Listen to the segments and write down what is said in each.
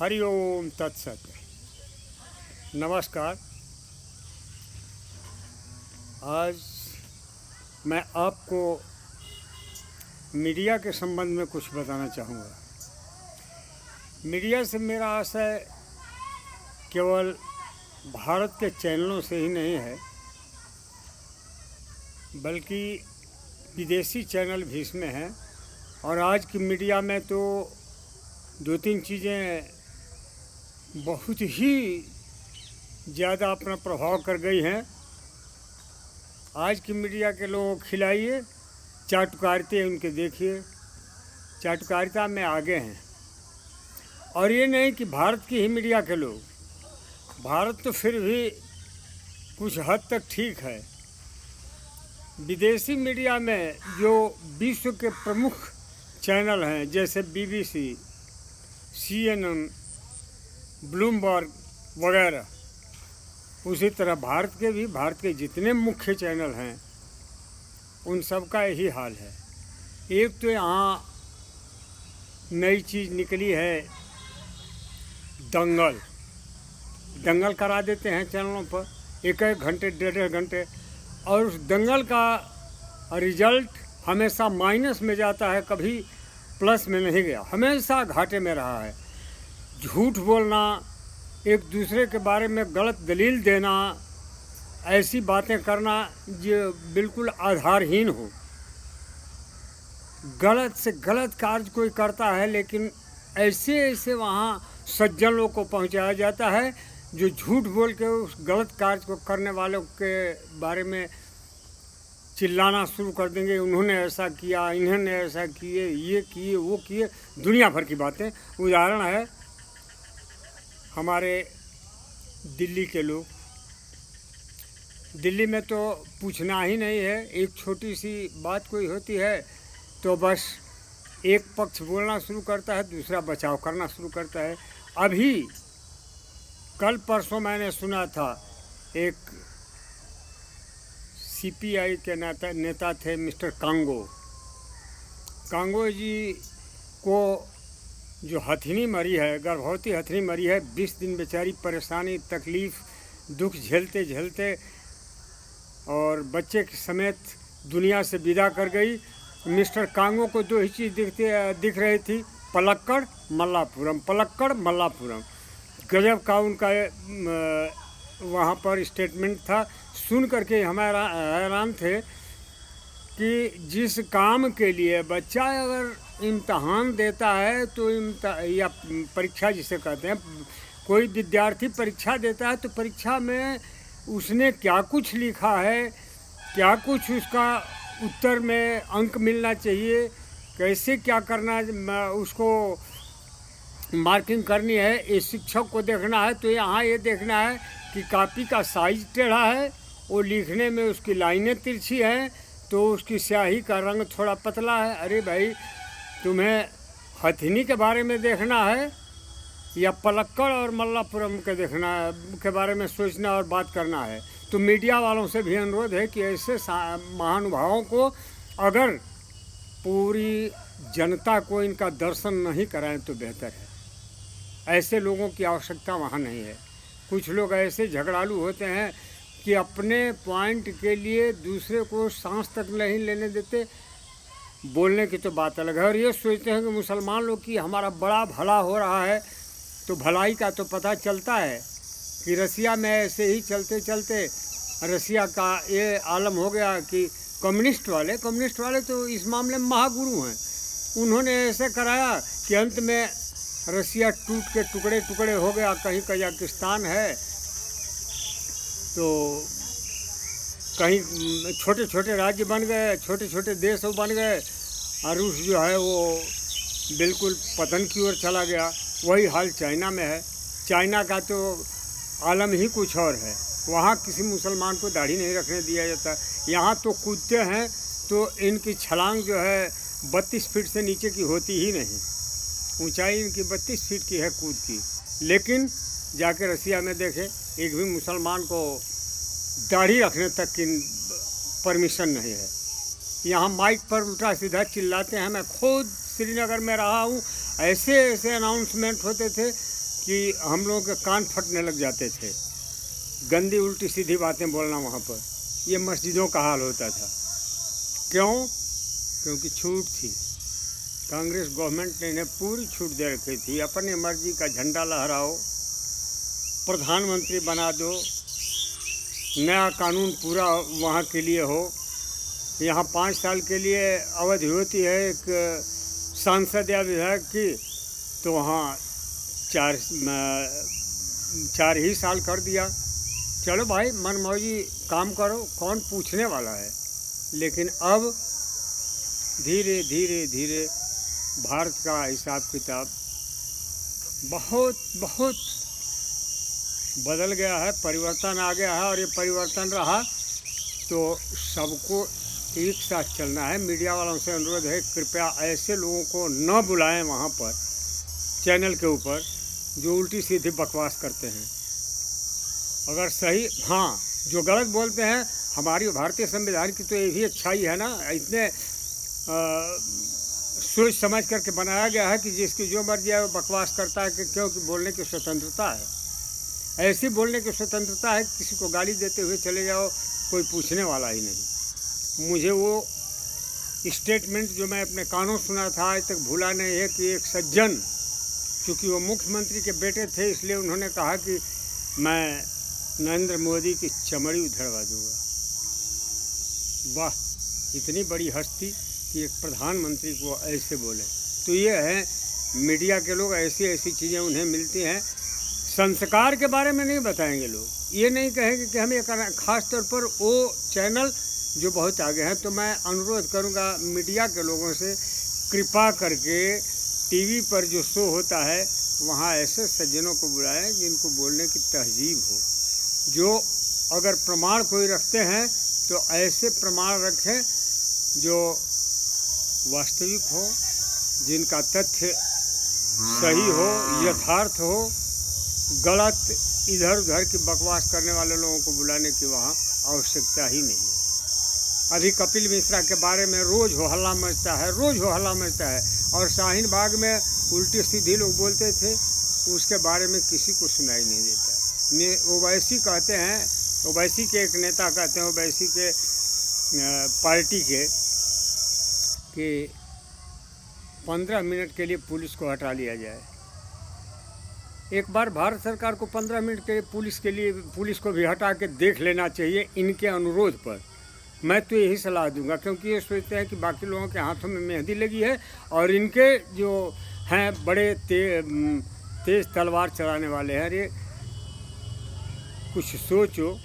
हरि ओम तत्सत। नमस्कार। आज मैं आपको मीडिया के संबंध में कुछ बताना चाहूँगा। मीडिया से मेरा आशय केवल भारत के चैनलों से ही नहीं है, बल्कि विदेशी चैनल भी इसमें हैं। और आज की मीडिया में तो दो तीन चीज़ें बहुत ही ज़्यादा अपना प्रभाव कर गई हैं। आज की मीडिया के लोगों को खिलाइए, चाटुकारिता उनके देखिए, चाटुकारिता में आगे हैं। और ये नहीं कि भारत की ही मीडिया के लोग, भारत तो फिर भी कुछ हद तक ठीक है। विदेशी मीडिया में जो विश्व के प्रमुख चैनल हैं, जैसे BBC, CNN, ब्लूमबर्ग वगैरह, उसी तरह भारत के जितने मुख्य चैनल हैं उन सब का यही हाल है। एक तो यहाँ नई चीज़ निकली है, दंगल करा देते हैं चैनलों पर, एक घंटे डेढ़ घंटे, और उस दंगल का रिजल्ट हमेशा माइनस में जाता है, कभी प्लस में नहीं गया, हमेशा घाटे में रहा है। झूठ बोलना, एक दूसरे के बारे में गलत दलील देना, ऐसी बातें करना जो बिल्कुल आधारहीन हो। गलत से गलत कार्य कोई करता है, लेकिन ऐसे वहाँ सज्जन लोग को पहुँचाया जाता है जो झूठ बोल के उस गलत कार्य को करने वालों के बारे में चिल्लाना शुरू कर देंगे। उन्होंने ऐसा किया, इन्होंने ऐसा किए, ये किए, वो किए, दुनिया भर की बातें। उदाहरण है हमारे दिल्ली के लोग। दिल्ली में तो पूछना ही नहीं है, एक छोटी सी बात कोई होती है तो बस एक पक्ष बोलना शुरू करता है, दूसरा बचाव करना शुरू करता है। अभी कल परसों मैंने सुना था, एक CPI के नेता थे मिस्टर कांगो जी को जो हथिनी मरी है, गर्भवती हथिनी मरी है, 20 दिन बेचारी परेशानी, तकलीफ़, दुख झेलते झेलते और बच्चे के समेत दुनिया से विदा कर गई। मिस्टर कांगो को दो ही चीज़ दिख रही थी, पलक्कड़ मल्लापुरम। गजब का उनका वहाँ पर स्टेटमेंट था। सुन करके हमारा हैरान थे कि जिस काम के लिए बच्चा अगर इम्तहान देता है तो या परीक्षा जिसे कहते हैं, कोई विद्यार्थी परीक्षा देता है तो परीक्षा में उसने क्या कुछ लिखा है, क्या कुछ उसका उत्तर में अंक मिलना चाहिए, कैसे क्या करना, उसको मार्किंग करनी है, ये शिक्षक को देखना है। तो यहाँ ये देखना है कि कॉपी का साइज टेढ़ा है, वो लिखने में उसकी लाइनें तिरछी हैं, तो उसकी स्याही का रंग थोड़ा पतला है। अरे भाई, तुम्हें हथिनी के बारे में देखना है या पलक्कड़ और मल्लापुरम के के बारे में सोचना और बात करना है? तो मीडिया वालों से भी अनुरोध है कि ऐसे महानुभावों को, अगर पूरी जनता को इनका दर्शन नहीं कराएं तो बेहतर है। ऐसे लोगों की आवश्यकता वहाँ नहीं है। कुछ लोग ऐसे झगड़ालू होते हैं कि अपने पॉइंट के लिए दूसरे को सांस तक नहीं लेने देते। बोलने की तो बात अलग है, और ये सोचते हैं कि मुसलमान लोग की हमारा बड़ा भला हो रहा है। तो भलाई का तो पता चलता है कि रसिया में ऐसे ही चलते चलते रसिया का ये आलम हो गया कि कम्युनिस्ट वाले तो इस मामले में महागुरु हैं। उन्होंने ऐसे कराया कि अंत में रसिया टूट के टुकड़े टुकड़े हो गया। कहीं कजाकिस्तान है तो कहीं छोटे छोटे राज्य बन गए, छोटे छोटे देश बन गए, और रूस जो है वो बिल्कुल पतन की ओर चला गया। वही हाल चाइना में है। चाइना का तो आलम ही कुछ और है। वहाँ किसी मुसलमान को दाढ़ी नहीं रखने दिया जाता। यहाँ तो कूदते हैं तो इनकी छलांग जो है 32 फीट से नीचे की होती ही नहीं। ऊंचाई इनकी 32 फीट की है कूद की। लेकिन जाके रसिया में देखें, एक भी मुसलमान को दाढ़ी रखने तक की परमिशन नहीं है। यहाँ माइक पर उल्टा सीधा चिल्लाते हैं। मैं खुद श्रीनगर में रहा हूँ, ऐसे ऐसे अनाउंसमेंट होते थे कि हम लोगों के कान फटने लग जाते थे। गंदी उल्टी सीधी बातें बोलना वहाँ पर, ये मस्जिदों का हाल होता था। क्यों? क्योंकि छूट थी। कांग्रेस गवर्नमेंट ने इन्हें पूरी छूट दे रखी थी। अपनी मर्जी का झंडा लहराओ, प्रधानमंत्री बना दो, नया कानून पूरा वहाँ के लिए हो। यहाँ 5 साल के लिए अवधि होती है एक सांसद या विधायक की, तो वहाँ 4 ही साल कर दिया। चलो भाई, मनमौजी काम करो, कौन पूछने वाला है। लेकिन अब धीरे धीरे धीरे भारत का हिसाब किताब बहुत बहुत बदल गया है, परिवर्तन आ गया है। और ये परिवर्तन रहा तो सबको एक साथ चलना है। मीडिया वालों से अनुरोध है, कृपया ऐसे लोगों को न बुलाएं वहाँ पर चैनल के ऊपर जो उल्टी सीधी बकवास करते हैं। अगर सही, हाँ, जो गलत बोलते हैं, हमारी भारतीय संविधान की तो यही अच्छाई है ना, इतने सोच समझ करके बनाया गया है कि जिसकी जो मर्जी है वो बकवास करता है, कि क्योंकि बोलने की स्वतंत्रता है। ऐसी बोलने की स्वतंत्रता है, किसी को गाली देते हुए चले जाओ, कोई पूछने वाला ही नहीं। मुझे वो स्टेटमेंट जो मैं अपने कानों सुना था, आज तक भूला नहीं है, कि एक सज्जन, चूँकि वो मुख्यमंत्री के बेटे थे, इसलिए उन्होंने कहा कि मैं नरेंद्र मोदी की चमड़ी उधड़वा दूंगा। वाह, इतनी बड़ी हस्ती कि एक प्रधानमंत्री को ऐसे बोले। तो ये है मीडिया के लोग, ऐसी ऐसी चीज़ें उन्हें मिलती हैं। संस्कार के बारे में नहीं बताएंगे लोग, ये नहीं कहेंगे कि हमें करना। खास तौर पर वो चैनल जो बहुत आगे हैं। तो मैं अनुरोध करूंगा मीडिया के लोगों से, कृपा करके टीवी पर जो शो होता है वहाँ ऐसे सज्जनों को बुलाएं जिनको बोलने की तहजीब हो, जो अगर प्रमाण कोई रखते हैं तो ऐसे प्रमाण रखें जो वास्तविक हो, जिनका तथ्य सही हो, यथार्थ हो। गलत इधर उधर की बकवास करने वाले लोगों को बुलाने की वहाँ आवश्यकता ही नहीं है। अभी कपिल मिश्रा के बारे में रोज़ हो हल्ला मचता है, रोज़ हो हल्ला मचता है। और शाहीन बाग में उल्टी सीधी लोग बोलते थे, उसके बारे में किसी को सुनाई नहीं देता। ओवैसी कहते हैं, ओवैसी के एक नेता कहते हैं, ओवैसी के पार्टी के, कि 15 मिनट के लिए पुलिस को हटा लिया जाए। एक बार भारत सरकार को 15 मिनट के पुलिस को भी हटा के देख लेना चाहिए इनके अनुरोध पर। मैं तो यही सलाह दूंगा, क्योंकि ये सोचते हैं कि बाकी लोगों के हाथों में मेहंदी लगी है और इनके जो हैं बड़े तेज़ तलवार चलाने वाले हैं। अरे कुछ सोचो,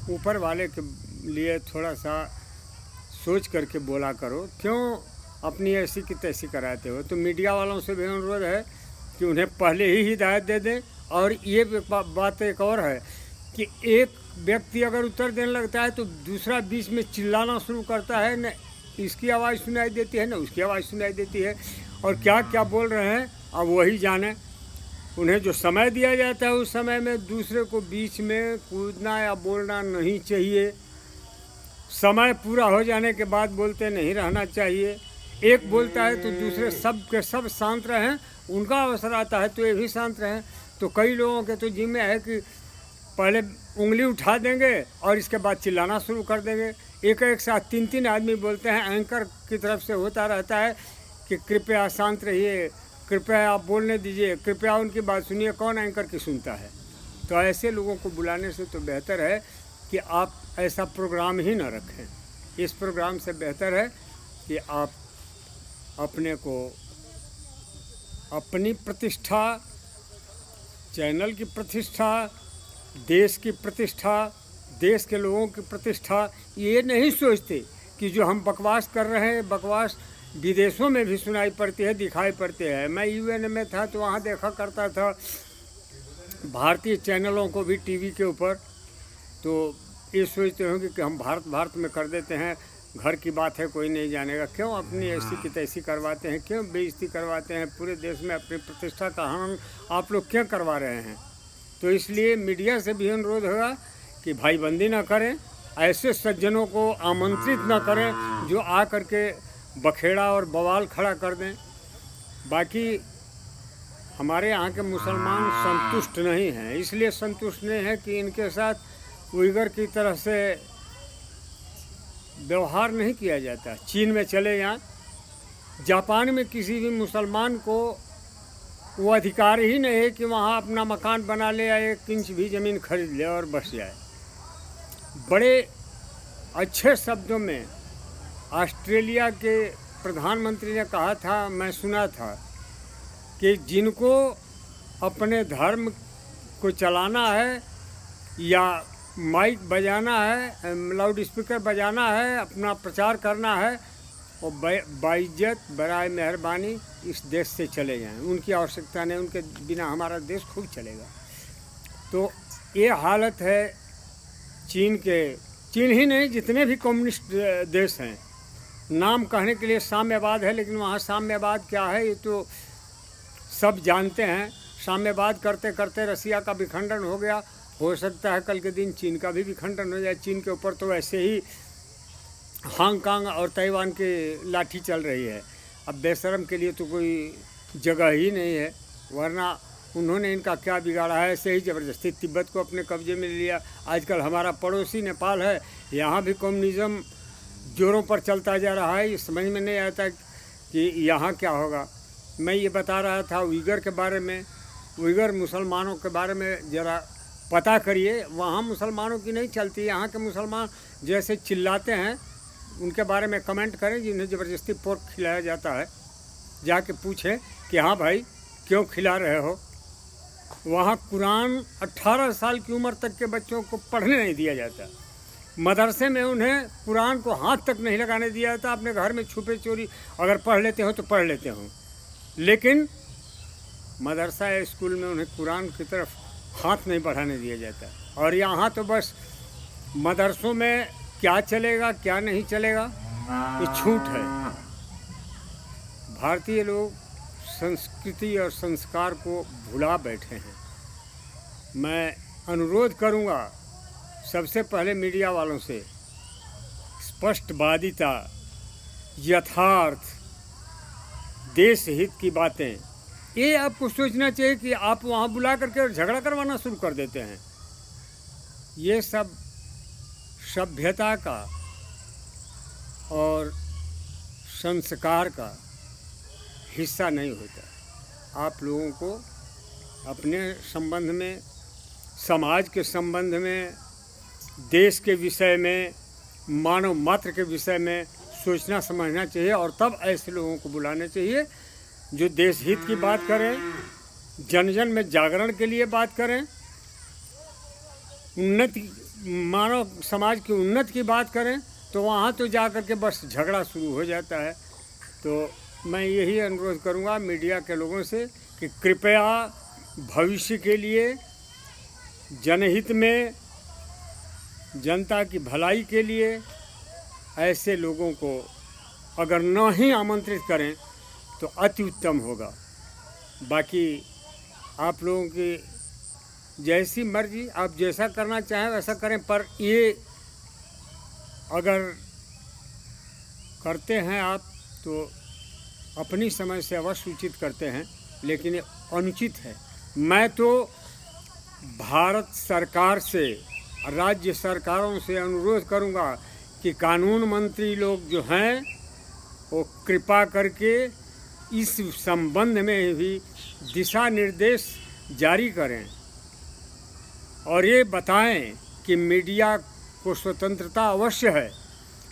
ऊपर वाले के लिए थोड़ा सा सोच करके बोला करो, क्यों अपनी ऐसी की तैसी कराते हो। तो मीडिया वालों से भी अनुरोध है कि उन्हें पहले ही हिदायत दे दें। और ये बात एक और है कि एक व्यक्ति अगर उत्तर देने लगता है तो दूसरा बीच में चिल्लाना शुरू करता है, न इसकी आवाज़ सुनाई देती है न उसकी आवाज़ सुनाई देती है, और क्या क्या बोल रहे हैं अब वही जाने। उन्हें जो समय दिया जाता है उस समय में दूसरे को बीच में कूदना या बोलना नहीं चाहिए। समय पूरा हो जाने के बाद बोलते नहीं रहना चाहिए। एक बोलता है तो दूसरे सब के सब शांत रहें, उनका अवसर आता है तो ये भी शांत रहें। तो कई लोगों के तो जिम्मे है कि पहले उंगली उठा देंगे और इसके बाद चिल्लाना शुरू कर देंगे। एक साथ 3 आदमी बोलते हैं। एंकर की तरफ से होता रहता है कि कृपया शांत रहिए, कृपया आप बोलने दीजिए, कृपया उनकी बात सुनिए। कौन एंकर की सुनता है? तो ऐसे लोगों को बुलाने से तो बेहतर है कि आप ऐसा प्रोग्राम ही ना रखें। इस प्रोग्राम से बेहतर है कि आप अपने को, अपनी प्रतिष्ठा, चैनल की प्रतिष्ठा, देश की प्रतिष्ठा, देश के लोगों की प्रतिष्ठा, ये नहीं सोचते कि जो हम बकवास कर रहे हैं, बकवास विदेशों में भी सुनाई पड़ती है, दिखाई पड़ती है। मैं यूएन में था तो वहाँ देखा करता था भारतीय चैनलों को भी टीवी के ऊपर। तो ये सोचते होंगे कि हम भारत में कर देते हैं, घर की बात है कोई नहीं जानेगा। क्यों अपनी ऐसी की तैसी करवाते हैं, क्यों बेइज्जती करवाते हैं? पूरे देश में अपनी प्रतिष्ठा का हनन आप लोग क्यों करवा रहे हैं? तो इसलिए मीडिया से भी अनुरोध होगा कि भाईबंदी ना करें, ऐसे सज्जनों को आमंत्रित ना करें जो आ करके बखेड़ा और बवाल खड़ा कर दें। बाकी हमारे यहाँ के मुसलमान संतुष्ट नहीं हैं। इसलिए संतुष्ट नहीं है कि इनके साथ उइगर की तरह से व्यवहार नहीं किया जाता। चीन में चले जाएं, जापान में किसी भी मुसलमान को वो अधिकार ही नहीं है कि वहाँ अपना मकान बना ले या 1 इंच भी ज़मीन खरीद ले और बस जाए। बड़े अच्छे शब्दों में ऑस्ट्रेलिया के प्रधानमंत्री ने कहा था, मैं सुना था, कि जिनको अपने धर्म को चलाना है या माइक बजाना है, लाउड स्पीकर बजाना है, अपना प्रचार करना है, और बाइज्जत बराए मेहरबानी इस देश से चले जाएं। उनकी आवश्यकता नहीं, उनके बिना हमारा देश खूब चलेगा। तो ये हालत है चीन ही नहीं, जितने भी कम्युनिस्ट देश हैं। नाम कहने के लिए साम्यवाद है, लेकिन वहाँ साम्यवाद क्या है ये तो सब जानते हैं। साम्यवाद करते करते रसिया का विखंडन हो गया, हो सकता है कल के दिन चीन का भी विखंडन हो जाए। चीन के ऊपर तो ऐसे ही हांगकांग और ताइवान की लाठी चल रही है। अब बेशरम के लिए तो कोई जगह ही नहीं है, वरना उन्होंने इनका क्या बिगाड़ा है। ऐसे ही ज़बरदस्ती तिब्बत को अपने कब्जे में ले लिया। आजकल हमारा पड़ोसी नेपाल है, यहाँ भी कम्युनिज़्म जोरों पर चलता जा रहा है। ये समझ में नहीं आता कि यहाँ क्या होगा। मैं ये बता रहा था उइगर के बारे में, उइगर मुसलमानों के बारे में ज़रा पता करिए। वहाँ मुसलमानों की नहीं चलती, यहाँ के मुसलमान जैसे चिल्लाते हैं उनके बारे में कमेंट करें जिन्हें ज़बरदस्ती पोर्क खिलाया जाता है। जाके पूछें कि हाँ भाई क्यों खिला रहे हो। वहाँ कुरान 18 साल की उम्र तक के बच्चों को पढ़ने नहीं दिया जाता। मदरसे में उन्हें कुरान को हाथ तक नहीं लगाने दिया जाता। अपने घर में छुपे चोरी अगर पढ़ लेते हो तो पढ़ लेते हो, लेकिन मदरसा या स्कूल में उन्हें कुरान की तरफ हाथ नहीं बढ़ाने दिया जाता। और यहाँ तो बस मदरसों में क्या चलेगा क्या नहीं चलेगा ये छूट है। भारतीय लोग संस्कृति और संस्कार को भुला बैठे हैं। मैं अनुरोध करूँगा सबसे पहले मीडिया वालों से, स्पष्टवादिता, यथार्थ, देश हित की बातें, ये आपको सोचना चाहिए कि आप वहाँ बुला करके झगड़ा करवाना शुरू कर देते हैं। ये सब सभ्यता का और संस्कार का हिस्सा नहीं होता। आप लोगों को अपने संबंध में, समाज के संबंध में, देश के विषय में, मानव मात्र के विषय में सोचना समझना चाहिए, और तब ऐसे लोगों को बुलाने चाहिए जो देश हित की बात करें, जन जन में जागरण के लिए बात करें, उन्नति, मानव समाज की उन्नति की बात करें। तो वहाँ तो जा कर के बस झगड़ा शुरू हो जाता है। तो मैं यही अनुरोध करूँगा मीडिया के लोगों से कि कृपया भविष्य के लिए, जनहित में, जनता की भलाई के लिए ऐसे लोगों को अगर न ही आमंत्रित करें तो अति उत्तम होगा। बाकी आप लोगों की जैसी मर्जी, आप जैसा करना चाहें वैसा करें, पर ये अगर करते हैं आप तो अपनी समझ से अवश्य उचित करते हैं, लेकिन ये अनुचित है। मैं तो भारत सरकार से, राज्य सरकारों से अनुरोध करूंगा कि कानून मंत्री लोग जो हैं वो कृपा करके इस संबंध में भी दिशा निर्देश जारी करें और ये बताएं कि मीडिया को स्वतंत्रता अवश्य है,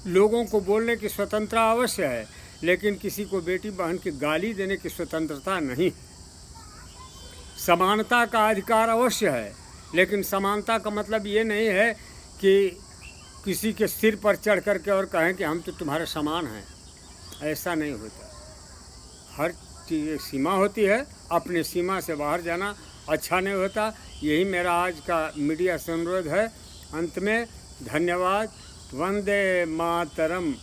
लोगों को बोलने की स्वतंत्रता अवश्य है, लेकिन किसी को बेटी बहन की गाली देने की स्वतंत्रता नहीं। समानता का अधिकार अवश्य है, लेकिन समानता का मतलब ये नहीं है कि किसी के सिर पर चढ़ करके और कहें कि हम तो तुम्हारे समान हैं। ऐसा नहीं होता। हर चीज़ सीमा होती है, अपने सीमा से बाहर जाना अच्छा नहीं होता। यही मेरा आज का मीडिया से अनुरोध है। अंत में धन्यवाद। वंदे मातरम।